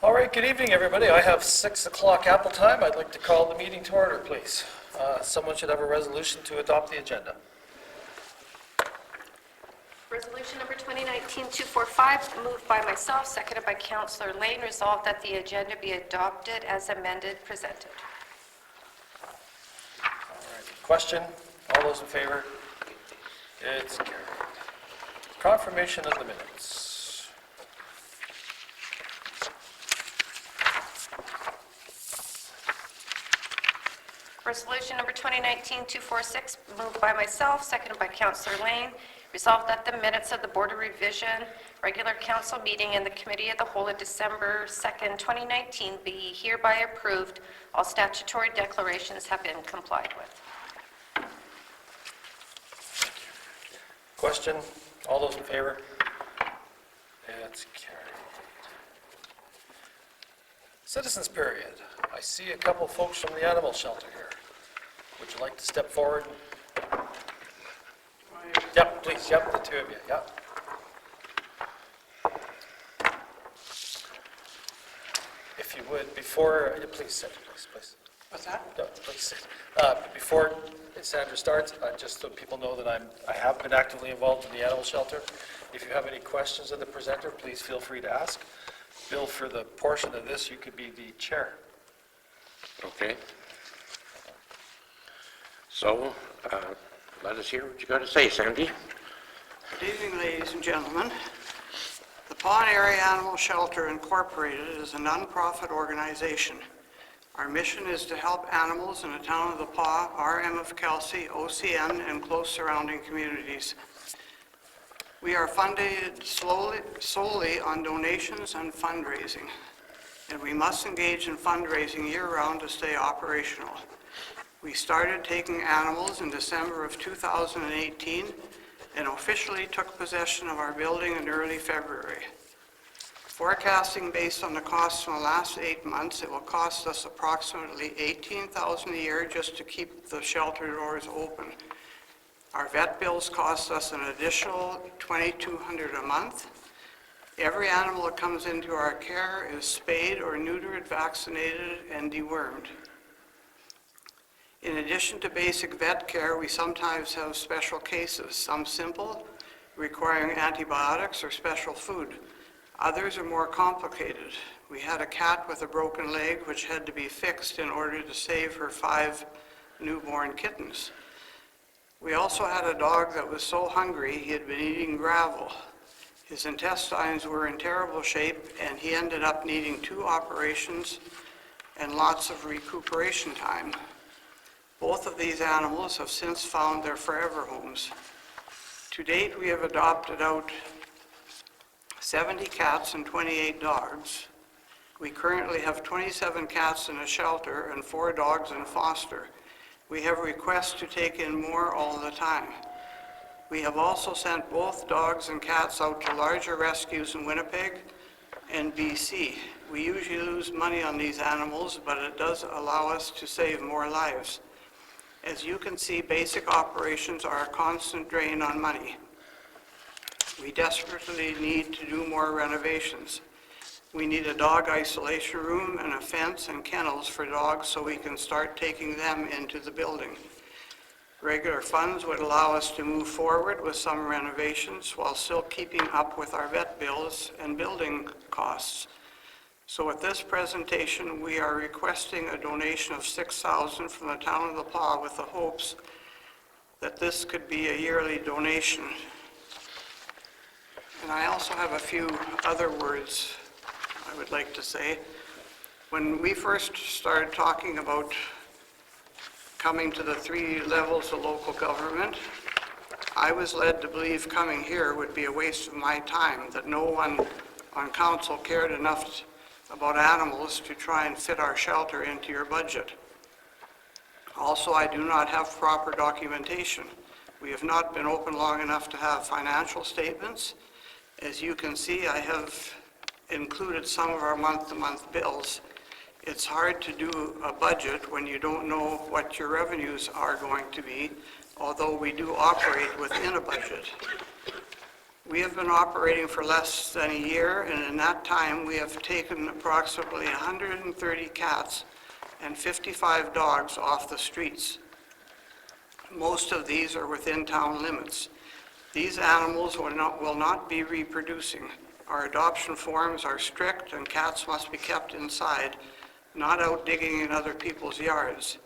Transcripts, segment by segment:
All right, good evening, everybody. I have 6 o'clock Apple time. I'd like to call the meeting to order, please. Someone should have a resolution to adopt the agenda. Resolution number 2019-245, moved by myself, seconded by Councillor Lane, resolved that the agenda be adopted as amended, presented. All right, question? All those in favor? It's carried. Confirmation of the minutes. Resolution number 2019-246, moved by myself, seconded by Councillor Lane, resolved that the minutes of the Board of Revision regular council meeting and the Committee of the Whole of December 2nd, 2019 be hereby approved. All statutory declarations have been complied with. Question? All those in favor? It's carried. Citizens period. I see a couple folks from the animal shelter here. Would you like to step forward? Yep, please. Yep, the two of you. Yep. If you would, before, please sit, please. What's that? No, please sit. Before Sandra starts, just so people know that I have been actively involved in the animal shelter. If you have any questions of the presenter, please feel free to ask. Bill, for the portion of this, you could be the chair. Okay. So, let us hear what you got to say, Sandy. Good evening, ladies and gentlemen. The Pawn Area Animal Shelter Incorporated is a non-profit organization. Our mission is to help animals in the town of the Paw, RM of Kelsey, OCN, and close surrounding communities. We are funded solely on donations and fundraising, and we must engage in fundraising year-round to stay operational. We started taking animals in December of 2018 and officially took possession of our building in early February. Forecasting based on the costs from the last 8 months, it will cost us approximately $18,000 a year just to keep the shelter doors open. Our vet bills cost us an additional $2,200 a month. Every animal that comes into our care is spayed or neutered, vaccinated, and dewormed. In addition to basic vet care, we sometimes have special cases, some simple, requiring antibiotics or special food. Others are more complicated. We had a cat with a broken leg which had to be fixed in order to save her 5 newborn kittens. We also had a dog that was so hungry he had been eating gravel. His intestines were in terrible shape and he ended up needing 2 operations and lots of recuperation time. Both of these animals have since found their forever homes. To date, we have adopted out 70 cats and 28 dogs. We currently have 27 cats in a shelter and 4 dogs in foster. We have requests to take in more all the time. We have also sent both dogs and cats out to larger rescues in Winnipeg and BC. We usually lose money on these animals, but it does allow us to save more lives. As you can see, basic operations are a constant drain on money. We desperately need to do more renovations. We need a dog isolation room and a fence and kennels for dogs so we can start taking them into the building. Regular funds would allow us to move forward with some renovations while still keeping up with our vet bills and building costs. So with this presentation, we are requesting a donation of $6,000 from the town of the Paw with the hopes that this could be a yearly donation. And I also have a few other words I would like to say. When we first started talking about coming to the 3 levels of local government, I was led to believe coming here would be a waste of my time, that no one on council cared enough about animals to try and fit our shelter into your budget. Also, I do not have proper documentation. We have not been open long enough to have financial statements. As you can see, I have included some of our month-to-month bills. It's hard to do a budget when you don't know what your revenues are going to be, although we do operate within a budget. We have been operating for less than a year, and in that time, we have taken approximately 130 cats and 55 dogs off the streets. Most of these are within town limits. These animals will not be reproducing. Our adoption forms are strict, and cats must be kept inside, not out digging in other people's yards.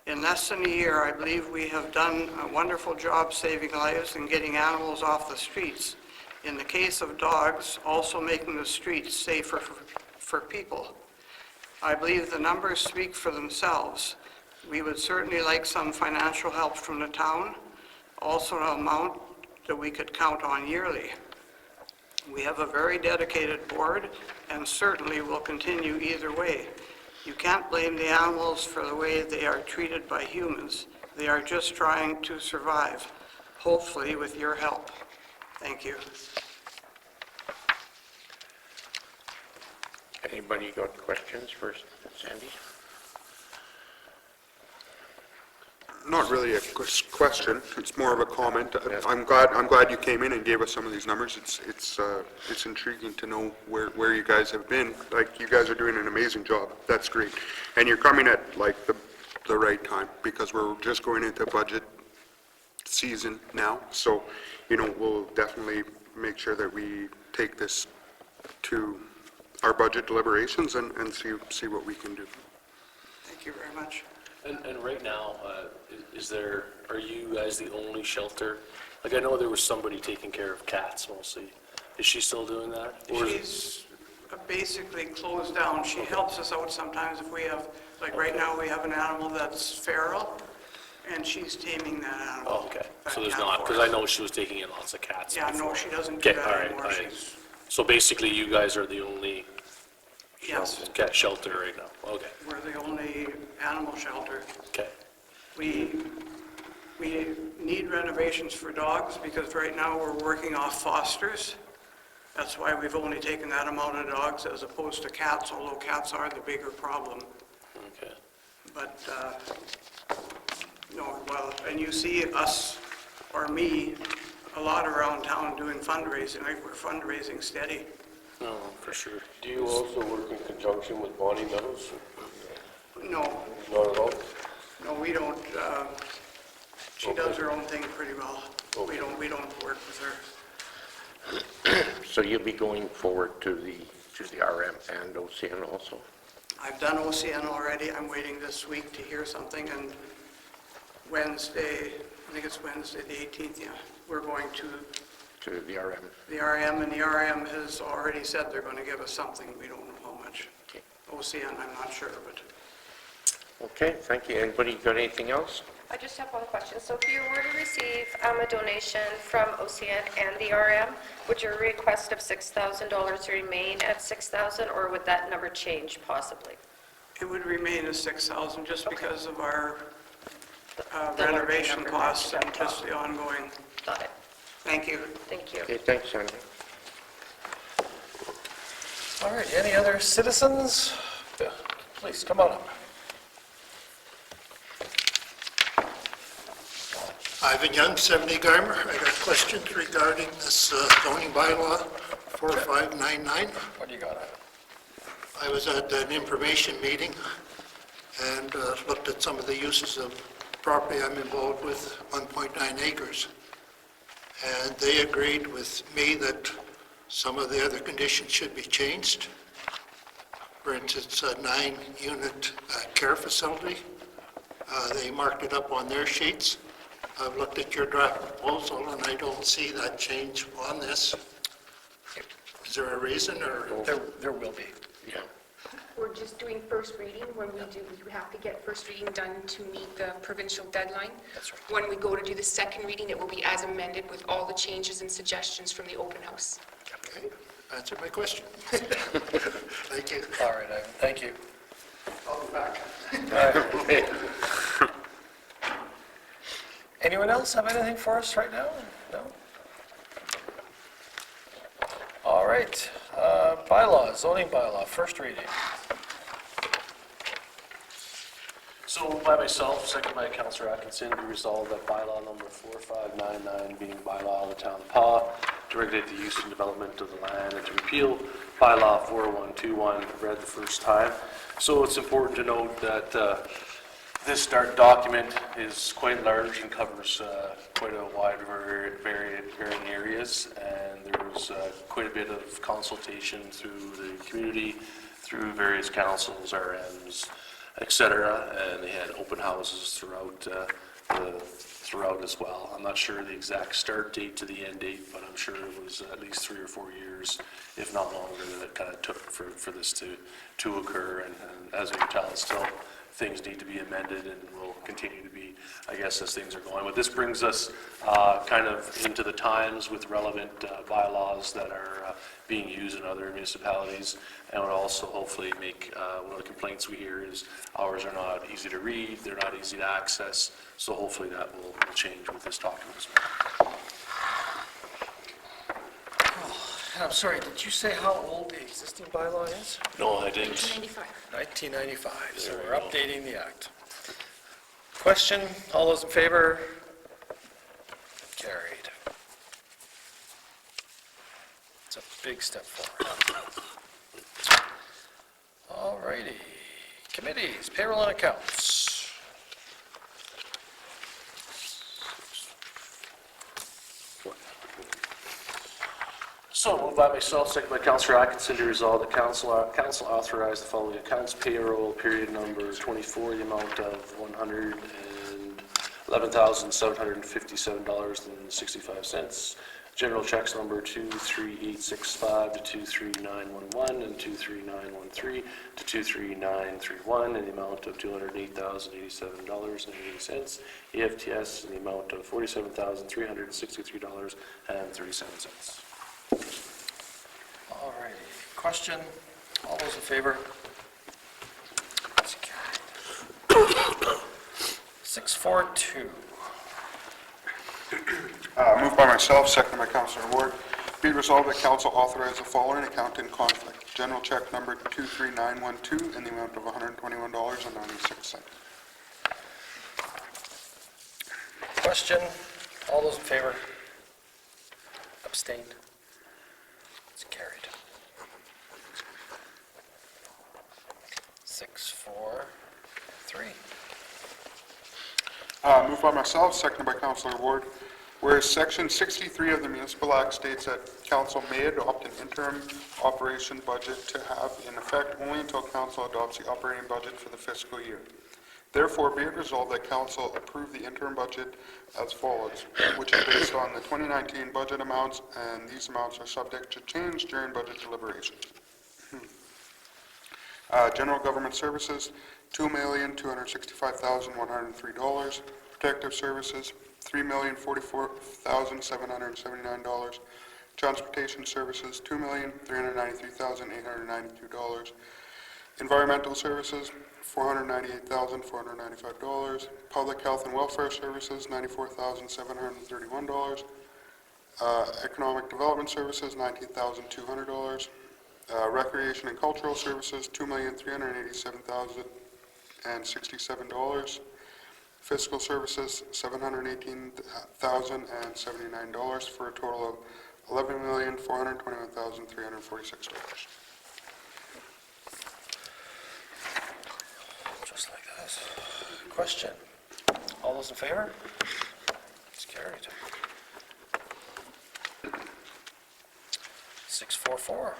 In less than a year, I believe we have done a wonderful job saving lives and getting animals off the streets. In the case of dogs, also making the streets safer for people. I believe the numbers speak for themselves. We would certainly like some financial help from the town, also an amount that we could count on yearly. We have a very dedicated board and certainly will continue either way. You can't blame the animals for the way they are treated by humans. They are just trying to survive, hopefully with your help. Thank you. Anybody got questions for Sandy? Not really a question, it's more of a comment. I'm glad you came in and gave us some of these numbers. It's intriguing to know where you guys have been. Like, you guys are doing an amazing job, that's great. And you're coming at like the right time, because we're just going into budget season now. So, you know, we'll definitely make sure that we take this to our budget deliberations and see what we can do. Thank you very much. And right now, are you guys the only shelter? Like, I know there was somebody taking care of cats mostly. Is she still doing that? Or is it- She's basically closed down. She helps us out sometimes if we have, like right now, we have an animal that's feral, and she's taming that animal. Oh, okay. that So there's cat not, for because I us. know she was taking in lots of cats. Yeah, no, before. she doesn't do Okay, all that right, anymore. all right. She's, So basically, you guys are the only yes, cat shelter right now? Okay, we're the only animal shelter. okay. We need renovations for dogs because right now we're working off fosters. That's why we've only taken that amount of dogs as opposed to cats, although cats are the bigger problem. Okay. But, no, well, and you see us, or me, a lot around town doing fundraising. Like, we're fundraising steady. No, for sure. Do you also work in conjunction with Bonnie Meadows? No, Not at all? no, we don't, she does her own thing pretty well. We don't work with her. So you'll be going forward to the RM and OCN also? I've done OCN already. I'm waiting this week to hear something, and Wednesday, I think it's Wednesday, the 18th, yeah, we're going to To the RM? the RM, and the RM has already said they're going to give us something. We don't know how much. Okay. OCN, I'm not sure, but Okay, thank you. Anybody got anything else? I just have one question. So if you were to receive a donation from OCN and the RM, would your request of $6,000 remain at $6,000, or would that number change possibly? it would remain as 6,000 just because of our The larger renovation number costs and mentioned up just the ongoing. Got it. Thank you. Thank you. Okay, thanks, Sandy. All right, any other citizens? Yeah, please, come on up. Ivan Young, 70 Garmer. I got questions regarding this zoning bylaw 4599. What do you got? I was at an information meeting and looked at some of the uses of property I'm involved with, 1.9 acres. And they agreed with me that some of the other conditions should be changed. For instance, a 9-unit care facility. They marked it up on their sheets. I've looked at your draft proposal and I don't see that change on this. Is there a reason or? There will be. Yeah. We're just doing first reading. When we do, we have to get first reading done to meet the provincial deadline. That's right. When we go to do the second reading, it will be as amended with all the changes and suggestions from the open house. Okay, answered my question. Thank you. All right, Ivan, thank you. I'll be back. Okay. Anyone else have anything for us right now? No? All right, bylaw, zoning bylaw, first reading. So So by myself, second by Councillor Atkinson, be resolved that bylaw number 4599 being bylaw of the town of Paw to regulate the use and development of the land and to repeal bylaw 4121 read the first time. So it's important to note that this document is quite large and covers quite a wide varying areas, and there was quite a bit of consultation through the community, through various councils, RMs, etc., and they had open houses throughout as well. I'm not sure the exact start date to the end date, but I'm sure it was at least 3 or 4 years, if not longer, that it kind of took for this to occur. And as you can tell, it's still things need to be amended and will continue to be, I guess, as things are going. But this brings us kind of into the times with relevant bylaws that are being used in other municipalities, and would also hopefully make, one of the complaints we hear is ours are not easy to read, they're not easy to access, so hopefully that will change with this document as well. And I'm sorry, did you say how old the existing bylaw is? No, I didn't. 1995. 1995, so we're updating the act. Question, all those in favor? Carried. It's a big step forward. All righty, committees, payroll and accounts. So moved by myself, second by Councillor Atkinson, to resolve that council authorize the following accounts payroll period number 24, the amount of $111,757.65. General checks number 23865 to 23911 and 23913 to 23931 in the amount of $208,087.80. EFTS in the amount of $47,363.37. All righty, question, all those in favor? That's carried. 642. Moved by myself, seconded by Councillor Ward. Be it resolved that council authorize the following account in conflict. General check number 23912 in the amount of $121.96. Question, all those in favor? Abstained? It's carried. 643. Moved by myself, seconded by Councillor Ward. Whereas Section 63 of the Municipal Act states that council may adopt an interim operation budget to have in effect only until council adopts the operating budget for the fiscal year. Therefore, be it resolved that council approve the interim budget as follows, which is based on the 2019 budget amounts, and these amounts are subject to change during budget deliberations. General Government Services, $2,265,103. Protective Services, $3,044,779. Transportation Services, $2,393,892. Environmental Services, $498,495. Public Health and Welfare Services, $94,731. Economic Development Services, $19,200. Recreation and Cultural Services, $2,387,067. Fiscal Services, $718,079, for a total of $11,421,346. Just like this. Question, all those in favor? It's carried. 644.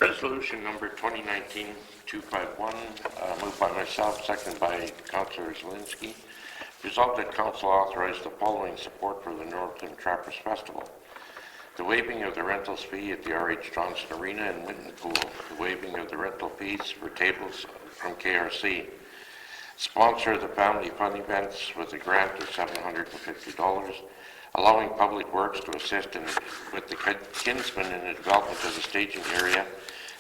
Resolution number 2019-251, moved by myself, seconded by Councillor Zelinski. Resolved that council authorize the following support for the Northern Trappers Festival. The waiving of the rentals fee at the R.H. Johnson Arena and Winton Pool. The waiving of the rental fees for tables from KRC. Sponsor the family fun events with a grant of $750. Allowing Public Works to assist with the Kinsman in the development of the staging area,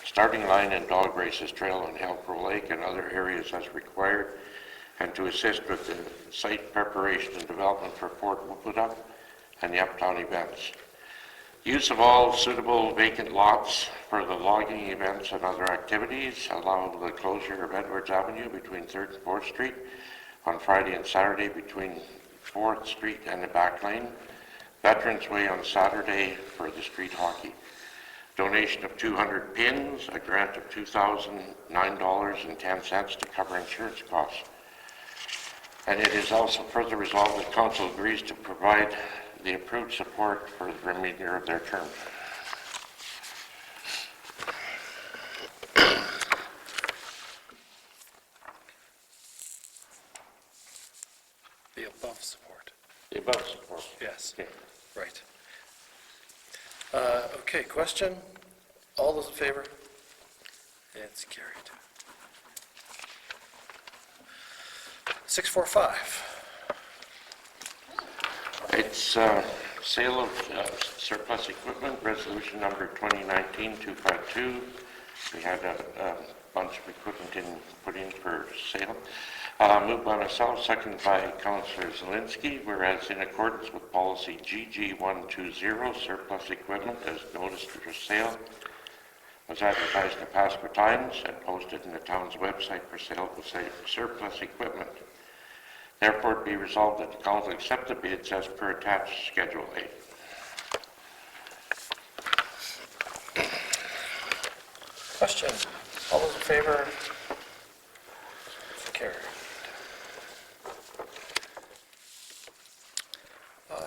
starting line and dog races, trail on Halcro Lake and other areas as required, and to assist with the site preparation and development for Fort Whoopatuck and the Uptown events. Use of all suitable vacant lots for the logging events and other activities. Allow the closure of Edwards Avenue between 3rd and 4th Street on Friday and Saturday between 4th Street and the back lane. Veterans Way on Saturday for the street hockey. Donation of 200 pins, a grant of $2,009.10 to cover insurance costs. And it is also further resolved that council agrees to provide the approved support for the remainder of their term. The above support. The above support. Yes, Okay. right. Okay, question? All those in favor? It's carried. 645. It's sale of surplus equipment, resolution number 2019-252. We had a bunch of equipment put in for sale. Moved by myself, seconded by Councillor Zelinski, whereas in accordance with policy GG120, surplus equipment as noticed for sale was advertised in the Pasco Times and posted in the town's website for sale of surplus equipment. Therefore, it be resolved that the council accept the bids as per attached Schedule A. Question? All those in favor? Carried.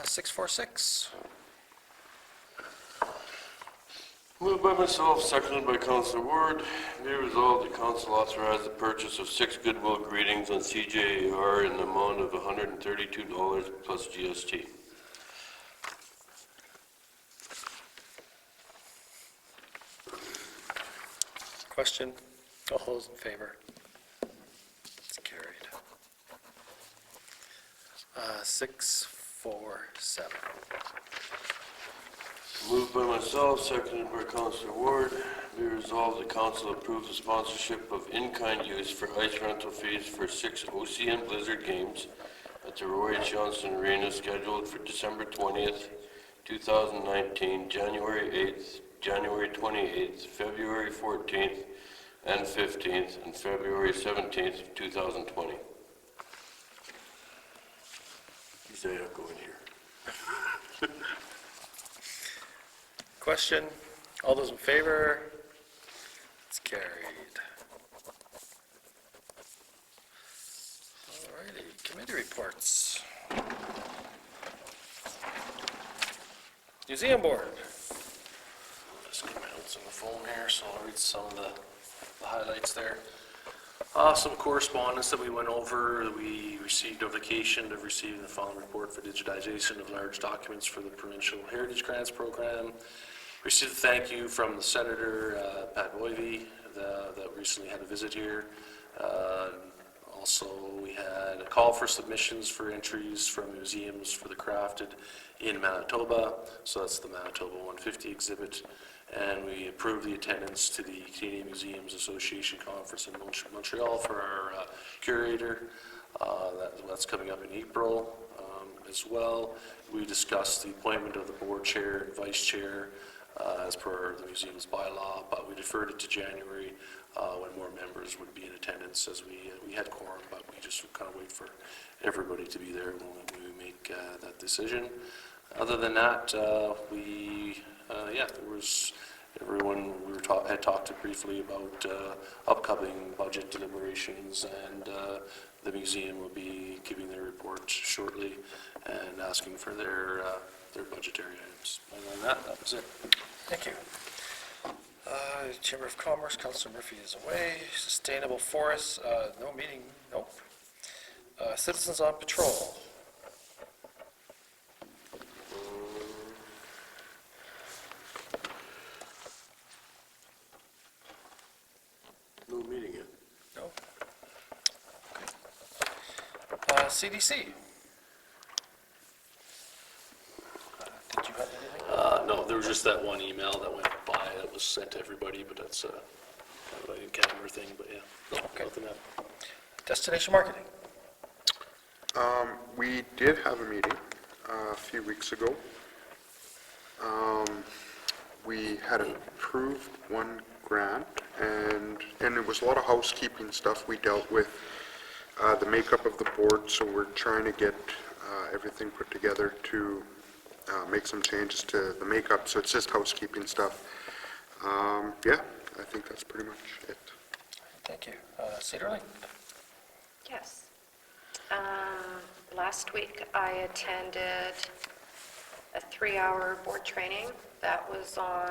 646. Moved by myself, seconded by Councillor Ward. Be resolved, the council authorize the purchase of 6 goodwill greetings on CJAR in the amount of $132 plus GST. Question? All those in favor? It's carried. 647. Moved by myself, seconded by Councillor Ward. Be resolved, the council approves the sponsorship of in-kind use for ice rental fees for 6 OCN Blizzard games at the Roy H. Johnson Arena scheduled for December 20th, 2019, January 8th, January 28th, February 14th, and 15th, and February 17th, 2020. He's going here. Question? All those in favor? It's carried. All righty, committee reports. Museum Board. Just get my notes on the phone here, so I'll read some of the highlights there. Some correspondence that we went over. We received notification of receiving the following report for digitization of large documents for the Provincial Heritage Grants Program. Received a thank you from the Senator, Pat Boivy, that recently had a visit here. Also, we had a call for submissions for entries from museums for the crafted in Manitoba. So that's the Manitoba 150 exhibit. And we approved the attendance to the Canadian Museums Association Conference in Montreal for our curator. That's coming up in April as well. We discussed the appointment of the board chair and vice chair as per the museum's bylaw, but we deferred it to January when more members would be in attendance, as we had quorum, but we just kind of wait for everybody to be there when we make that decision. Other than that, there was everyone, had talked briefly about upcoming budget deliberations, and the museum will be giving their report shortly and asking for their budgetary items. Other than that, that was it. Thank you. Chamber of Commerce, Councilor Murphy is away. Sustainable Forests, no meeting, nope. Citizens on Patrol. No meeting yet. No. Okay. CDC. Did you have anything? No, there was just that one email that went by that was sent to everybody, but that's kind of a calendar thing, but yeah, no, Okay. nothing happened. Destination Marketing. We did have a meeting a few weeks ago. we had approved one grant, and it was a lot of housekeeping stuff we dealt with, the makeup of the board, so we're trying to get everything put together to make some changes to the makeup, so it's just housekeeping stuff. Yeah, I think that's pretty much it. Thank you. Cedar Lake? Yes. Last week, I attended a 3-hour board training that was on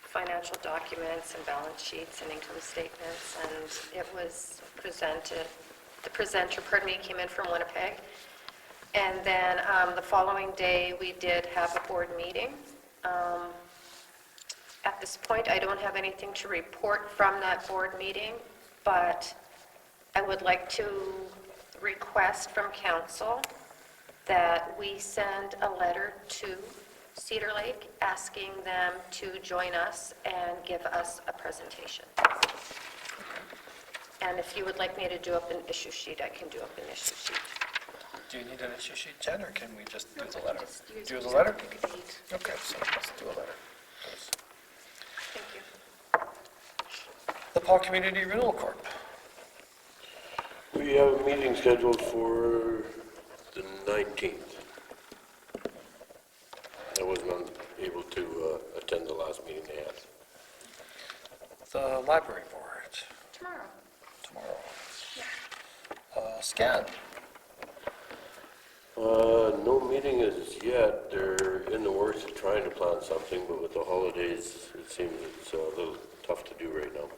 financial documents and balance sheets and income statements, and it was presented, the presenter, pardon me, came in from Winnipeg. And then the following day, we did have a board meeting. At this point, I don't have anything to report from that board meeting, but I would like to request from council that we send a letter to Cedar Lake asking them to join us and give us a presentation. And if you would like me to do up an issue sheet, I can do up an issue sheet. Do you need an issue sheet, Jen, or can we just do the letter? Just use Do the whatever letter? you could need. Okay, so let's do a letter. please. Thank you. The Paul Community Renewal Corp. We have a meeting scheduled for the 19th. I wasn't able to attend the last meeting they had. The Library Board, Tomorrow. tomorrow. Scan. No meeting as yet. They're in the works of trying to plan something, but with the holidays, it seems it's a little tough to do right now.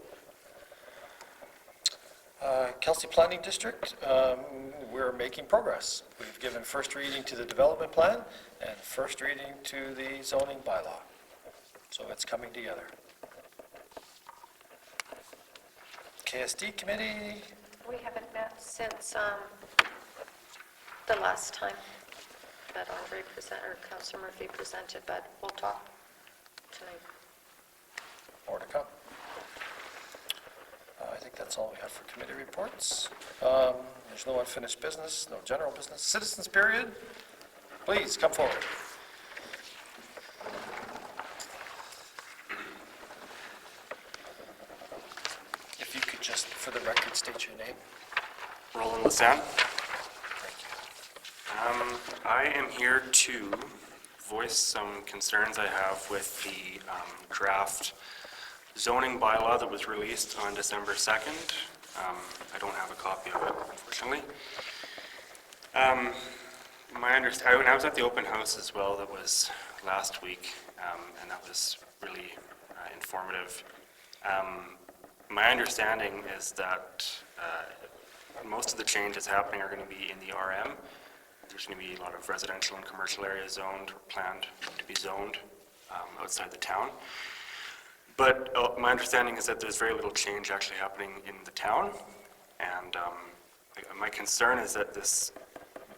Kelsey Planning District, we're making progress. We've given first reading to the development plan and first reading to the zoning bylaw. So it's coming together. KSD Committee, We haven't met since the last time that Andre or Councillor Murphy presented, but we'll talk tonight. more to come. I think that's all we have for committee reports. There's no unfinished business, no general business. Citizens period, please come forward. If you could just, for the record, state your name. Roland Lassam. Thank you. I am here to voice some concerns I have with the draft zoning bylaw that was released on December 2nd. I don't have a copy of it, unfortunately. I was at the open house as well that was last week, and that was really informative. My understanding is that most of the changes happening are going to be in the RM. There's going to be a lot of residential and commercial areas zoned or planned to be zoned outside the town. But my understanding is that there's very little change actually happening in the town. And my concern is that this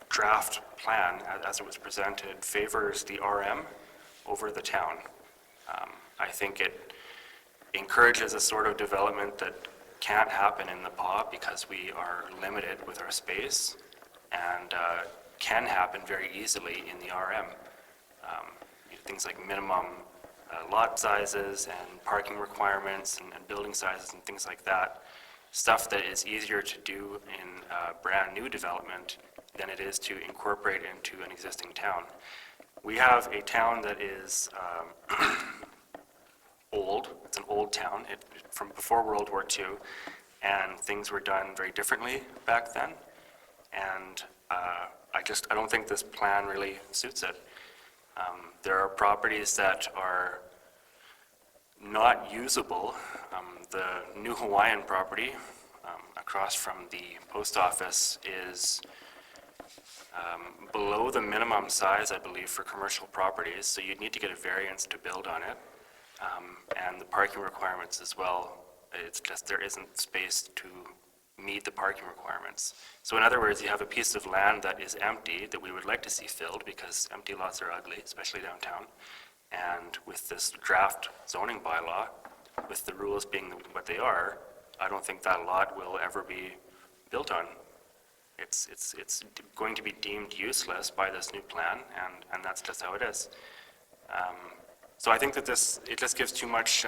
draft plan, as it was presented, favors the RM over the town. I think it encourages a sort of development that can't happen in the PAW because we are limited with our space, and can happen very easily in the RM. Things like minimum lot sizes and parking requirements and building sizes and things like that. Stuff that is easier to do in brand new development than it is to incorporate into an existing town. We have a town that is old. It's an old town from before World War II, and things were done very differently back then. And I don't think this plan really suits it. There are properties that are not usable. The New Hawaiian property across from the post office is below the minimum size, I believe, for commercial properties, so you'd need to get a variance to build on it. And the parking requirements as well, it's just there isn't space to meet the parking requirements. So in other words, you have a piece of land that is empty that we would like to see filled because empty lots are ugly, especially downtown. And with this draft zoning bylaw, with the rules being what they are, I don't think that lot will ever be built on. It's going to be deemed useless by this new plan, and that's just how it is. So I think that it just gives too much,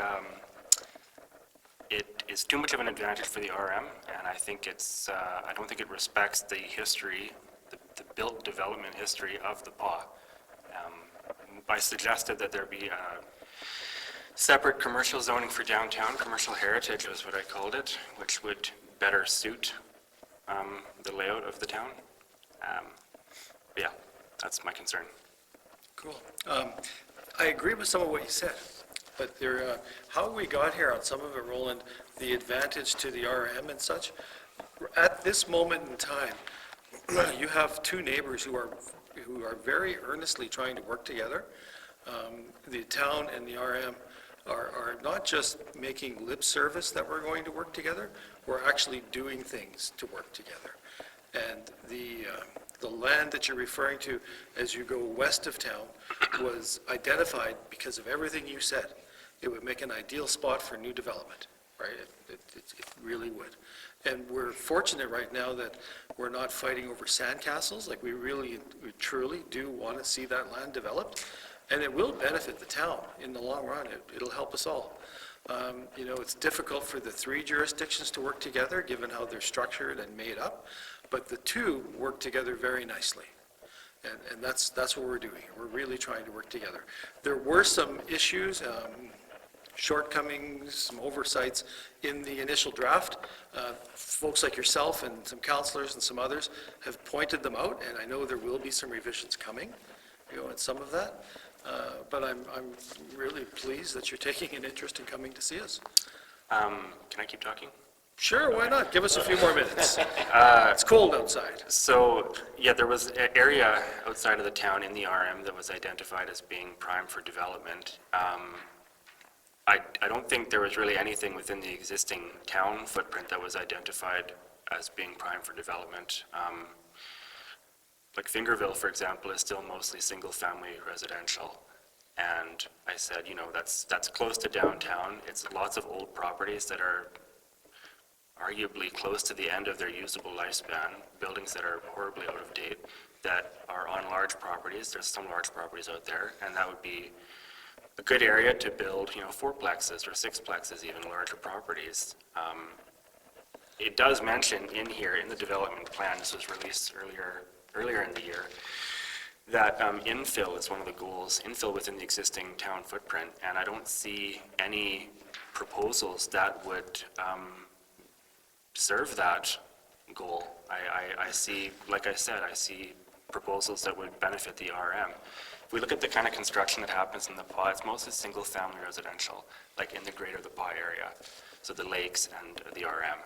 it is too much of an advantage for the RM, and I think I don't think it respects the history, the built development history of the PAW. I suggested that there be separate commercial zoning for downtown. Commercial heritage was what I called it, which would better suit the layout of the town. But yeah, that's my concern. Cool. I agree with some of what you said, but how we got here on some of it, Roland, the advantage to the RM and such, at this moment in time, you have two neighbors who are very earnestly trying to work together. The town and the RM are not just making lip service that we're going to work together, we're actually doing things to work together. And the land that you're referring to as you go west of town was identified because of everything you said. It would make an ideal spot for new development, right? It really would. And we're fortunate right now that we're not fighting over sandcastles, like we truly do want to see that land developed. And it will benefit the town in the long run. It'll help us all. It's difficult for the three jurisdictions to work together, given how they're structured and made up, but the two work together very nicely. And that's what we're doing. We're really trying to work together. There were some issues, shortcomings, some oversights in the initial draft. Folks like yourself and some councillors and some others have pointed them out, and I know there will be some revisions coming, in some of that. But I'm really pleased that you're taking an interest in coming to see us. Can I keep talking? Sure, why not? Give us a few more minutes. It's cold outside. So, yeah, there was an area outside of the town in the RM that was identified as being prime for development. I don't think there was really anything within the existing town footprint that was identified as being prime for development. Like Fingerville, for example, is still mostly single-family residential. And I said, that's close to downtown. It's lots of old properties that are arguably close to the end of their usable lifespan, buildings that are horribly out of date, that are on large properties. There's some large properties out there, and that would be a good area to build, fourplexes or sixplexes, even larger properties. It does mention in here, in the development plan, this was released earlier in the year, that infill is one of the goals, infill within the existing town footprint, and I don't see any proposals that would serve that goal. I see, like I said, I see proposals that would benefit the RM. If we look at the kind of construction that happens in the PAW, it's mostly single-family residential, like in the greater the PAW area, so the lakes and the RM.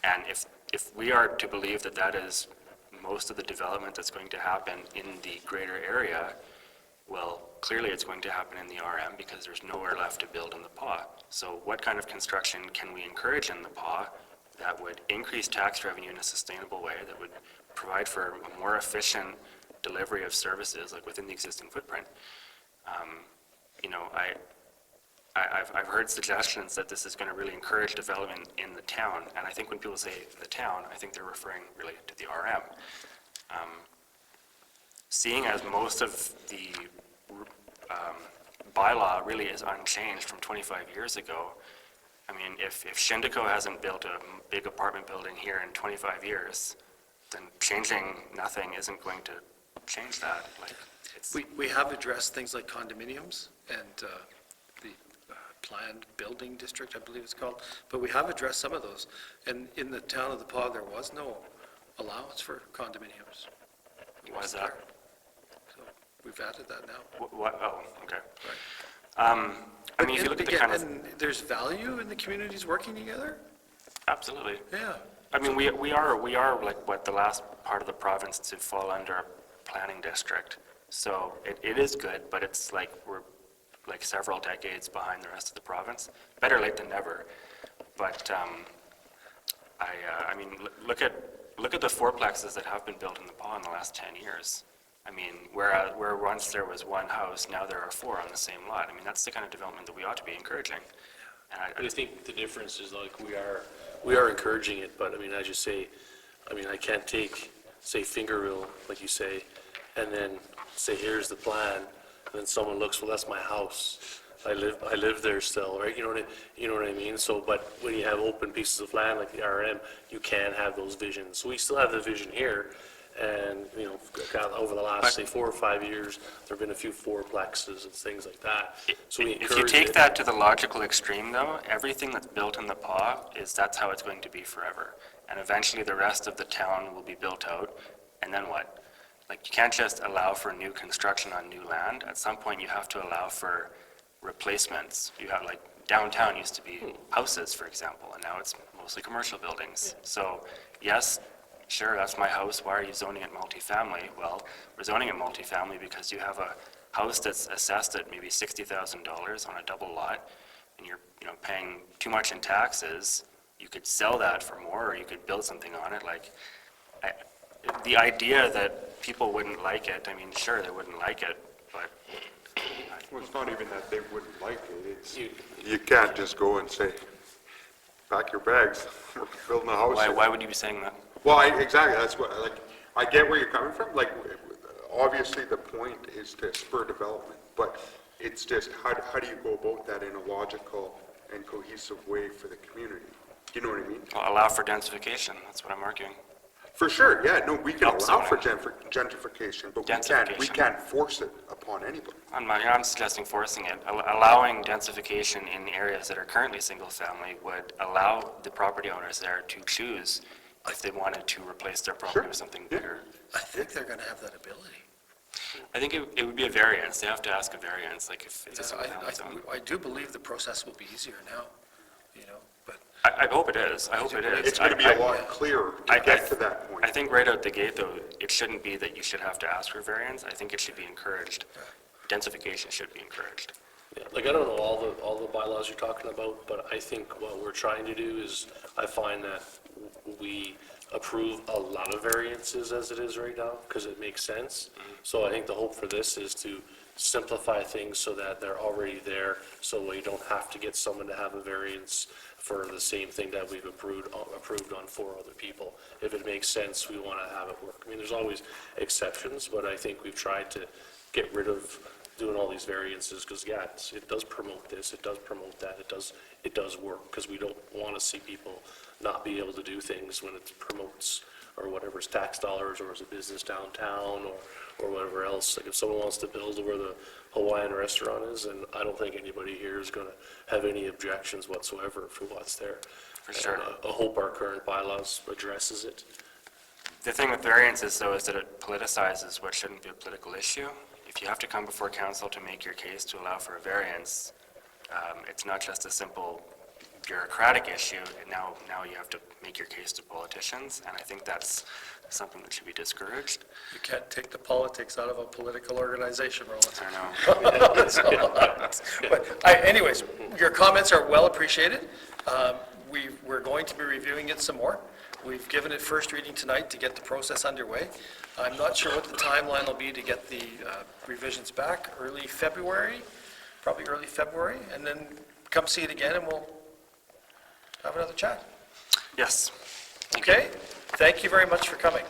And if we are to believe that that is most of the development that's going to happen in the greater area, well, clearly it's going to happen in the RM because there's nowhere left to build in the PAW. So what kind of construction can we encourage in the PAW that would increase tax revenue in a sustainable way, that would provide for a more efficient delivery of services, like within the existing footprint? I've heard suggestions that this is going to really encourage development in the town, and I think when people say the town, I think they're referring really to the RM. Seeing as most of the bylaw really is unchanged from 25 years ago, I mean, if Shindico hasn't built a big apartment building here in 25 years, then changing nothing isn't going to change that. We have addressed things like condominiums and the planned building district, I believe it's called, but we have addressed some of those. And in the town of the PAW, there was no allowance for condominiums. Why is that? So we've added that now. What? Oh, okay. Right. I mean, if you look at the kind of... And there's value in the communities working together? Absolutely. Yeah. I mean, we are like what, the last part of the province to fall under a planning district. So it is good, but it's like we're like several decades behind the rest of the province. Better late than never. But I mean, look at the fourplexes that have been built in the PAW in the last 10 years. I mean, where once there was one house, now there are 4 on the same lot. I mean, that's the kind of development that we ought to be encouraging. And I think the difference is like we are encouraging it, but I mean, as you say, I mean, I can't take, say, Fingerville, like you say, and then say, here's the plan, and then someone looks, well, that's my house. I live there still, right? You know what I mean? So, but when you have open pieces of land like the R&M, you can have those visions. So we still have the vision here, and, you know, over the last, say, 4 or 5 years, there've been a few fourplexes and things like that. So we If you encourage take it. that to the logical extreme, though, everything that's built in the PAW that's how it's going to be forever. And eventually, the rest of the town will be built out, and then what? Like, you can't just allow for new construction on new land. At some point, you have to allow for replacements. You have, like, downtown used to be houses, for example, and now it's mostly commercial buildings. So, yes, sure, that's my house. Why are you zoning it multifamily? Well, we're zoning it multifamily because you have a house that's assessed at maybe $60,000 on a double lot, and you're, you know, paying too much in taxes. You could sell that for more, or you could build something on it. Like, the idea that people wouldn't like it, I mean, sure, they wouldn't like it, but Well, it's not even that they wouldn't like it, it's, you can't just go and say, pack your bags, we're building a house. why would you be saying that? Well, exactly, that's what, like, I get where you're coming from, like, obviously the point is to spur development, but it's just, how do you go about that in a logical and cohesive way for the community? You know what I mean? Well, allow for densification, that's what I'm arguing. For sure, yeah, no, we can Not allow for zoning. gentrification, but we Densification. can't force it upon anybody. I'm not suggesting forcing it. Allowing densification in areas that are currently single-family would allow the property owners there to choose if they wanted to replace their property Sure. with something Yeah. bigger. I think they're gonna have that ability. I think it would be a variance. They have to ask a variance, like if it's a single-family zone. I do believe the process will be easier now, you know, but I hope it is. I hope it is. It's gonna be a I- lot clearer I- to get to that point. I think right out the gate, though, it shouldn't be that you should have to ask for variance. I think it should be encouraged. Densification should be encouraged. Yeah, like, I don't know all the bylaws you're talking about, but I think what we're trying to do is, I find that we approve a lot of variances as it is right now, because it makes sense. So I think the hope for this is to simplify things so that they're already there, so we don't have to get someone to have a variance for the same thing that we've approved on 4 other people. If it makes sense, we want to have it work. I mean, there's always exceptions, but I think we've tried to get rid of doing all these variances, because, yeah, it does promote this, it does promote that, it does work, because we don't want to see people not be able to do things when it promotes, or whatever's tax dollars, or as a business downtown, or whatever else. Like, if someone wants to build where the Hawaiian restaurant is, and I don't think anybody here is going to have any objections whatsoever for what's there. For sure. And I hope our current bylaws addresses it. The thing with variances, though, is that it politicizes what shouldn't be a political issue. If you have to come before council to make your case to allow for a variance, it's not just a simple bureaucratic issue. Now you have to make your case to politicians, and I think that's something that should be discouraged. you can't take the politics out of a political organization, Roland. I know. But anyways, your comments are well appreciated. We're going to be reviewing it some more. We've given it first reading tonight to get the process underway. I'm not sure what the timeline will be to get the revisions back, early February, probably early February, and then come see it again and we'll have another chat. Yes. Okay? Thank you very much for coming.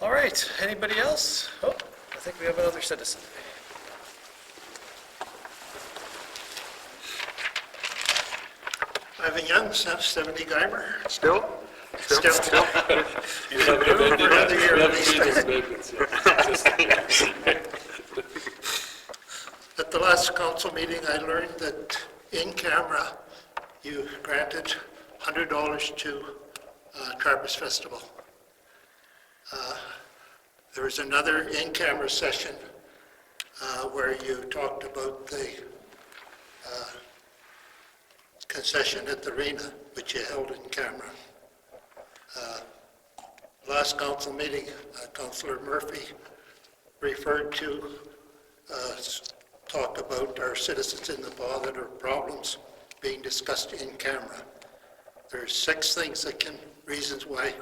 All right, anybody else? Oh, I think we have another citizen. Ivan Young, 70 Geimer. Still? Still. Another year at least. At the last council meeting, I learned that in camera, you granted $100 to Trappers Festival. There was another in-camera session where you talked about the concession at the arena, which you held in camera. Last council meeting, Councillor Murphy referred to talk about our citizens in the PAW that are problems being discussed in camera. There's 6 reasons why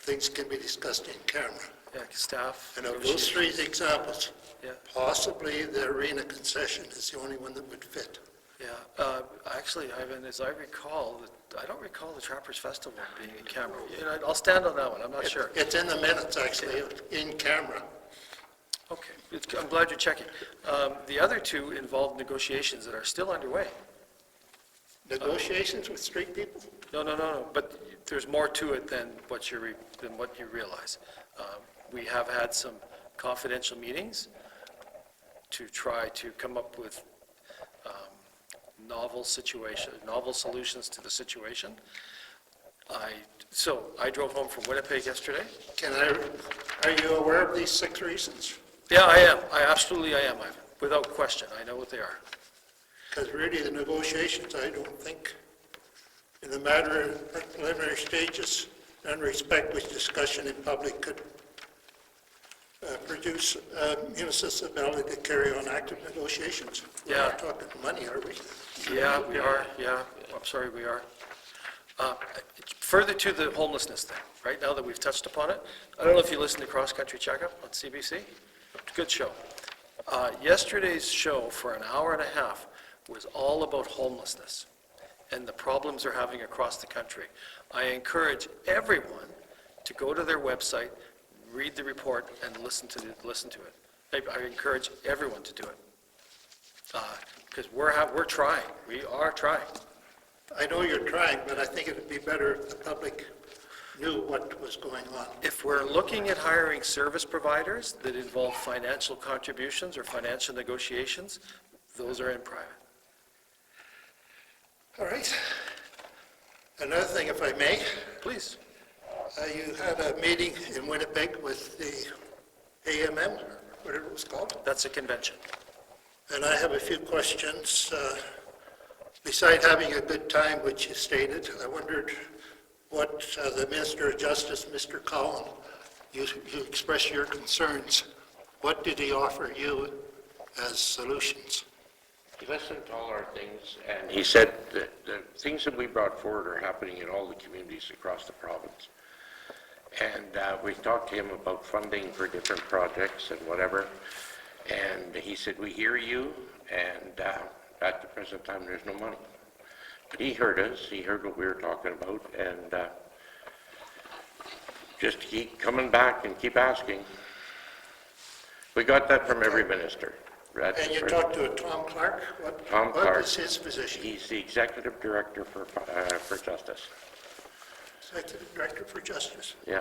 things can be discussed in camera. Yeah, staff. And of those 3 examples, Yeah. possibly the arena concession is the only one that would fit. Yeah, actually, Ivan, as I recall, I don't recall the Trappers Festival being in camera. You know, I'll stand on that one, I'm not sure. It's in the minutes, actually, in camera. Okay, I'm glad you're checking. The other two involve negotiations that are still underway. Negotiations with street people? No, but there's more to it than what you realize. We have had some confidential meetings to try to come up with novel solutions to the situation. So I drove home from Winnipeg yesterday. Are you aware of these 6 reasons? Yeah, I am. Absolutely I am, Ivan. Without question, I know what they are. Because really, the negotiations, I don't think, in the matter of preliminary stages, and respect which discussion in public could produce municipality to carry on active negotiations. We're Yeah. not talking money, are we? Yeah, we are, yeah. I'm sorry, we are. Further to the homelessness thing, right now that we've touched upon it, I don't know if you listened to Cross Country Checkup on CBC. Good show. Yesterday's show for an hour and a half was all about homelessness and the problems they're having across the country. I encourage everyone to go to their website, read the report, and listen to it. I encourage everyone to do it. Because we're trying. We are trying. I know you're trying, but I think it would be better if the public knew what was going on. If we're looking at hiring service providers that involve financial contributions or financial negotiations, those are in private. All right. Another thing, if I may, Please. you had a meeting in Winnipeg with the AMM, or whatever it was called, That's a convention. and I have a few questions. Besides having a good time, which you stated, I wondered what the Minister of Justice, Mr. Cowan, you expressed your concerns. What did he offer you as solutions? He listened to all our things, and he said that the things that we brought forward are happening in all the communities across the province. And we talked to him about funding for different projects and whatever, and he said, we hear you, and at the present time, there's no money. But he heard us, he heard what we were talking about, and just keep coming back and keep asking. We got that from every minister. And you talked to Tom Clark? Tom Clark. What is his position? He's the Executive Director for Justice. Executive Director for Justice. Yeah.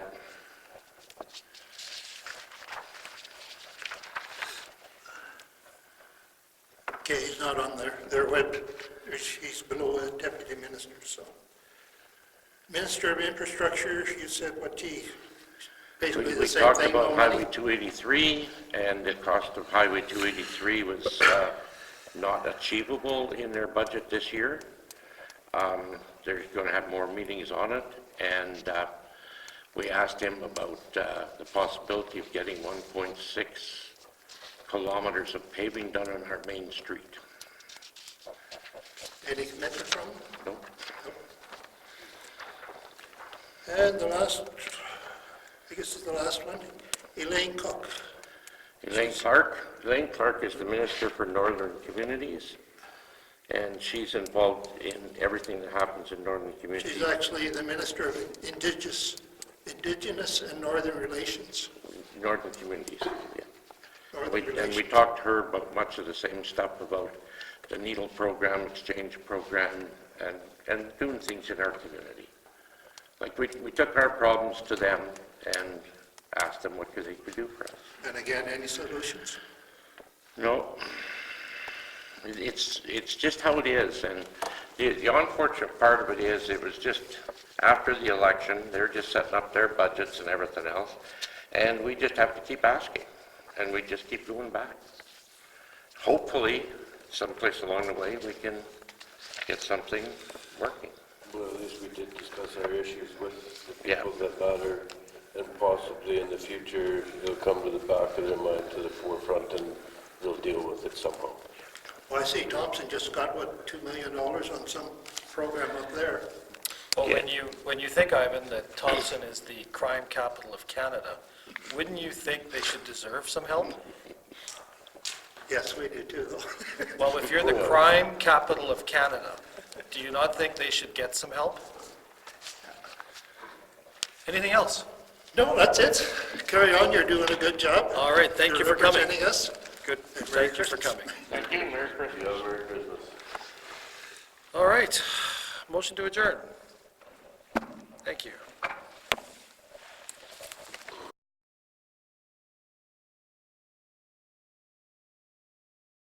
Okay, he's not on their web, he's below a deputy minister, so. Minister of Infrastructure, you said what he, basically the We same talked thing, no about Highway money? 283, and the cost of Highway 283 was not achievable in their budget this year. They're going to have more meetings on it, and we asked him about the possibility of getting 1.6 kilometers of paving done on our main street. Any commitment from him? No? And the last, I guess it's the last one, Elaine Cook. Elaine Clark is the Minister for Northern Communities, and she's involved in everything that happens in northern communities. She's actually the Minister of Indigenous and Northern Relations. Northern communities, yeah. Northern And we Relations. talked to her about much of the same stuff about the needle program, exchange program, and doing things in our community. Like, we took our problems to them and asked them what they could do for us. And again, any solutions? No, it's just how it is, and the unfortunate part of it is, it was just after the election, they're just setting up their budgets and everything else, and we just have to keep asking, and we just keep going back. Hopefully, someplace along the way, we can get something working. Well, at least we did discuss our issues with the Yeah. people that matter, and possibly in the future, they'll come to the back of their mind, to the forefront, and they'll deal with it somehow. Well, I see Thompson just got, what, $2 million on some program up there. Well, Yeah. when you think, Ivan, that Thompson is the crime capital of Canada, wouldn't you think they should deserve some help? Yes, we do too, though. Well, if you're the crime capital of Canada, do you not think they should get some help? Anything else? No, that's it. Carry on, you're doing a good job. All right, thank you You're for coming. representing us. Good, thank you for coming. Thank you, Merry Christmas. Yeah, Merry Christmas. All right, motion to adjourn. Thank you.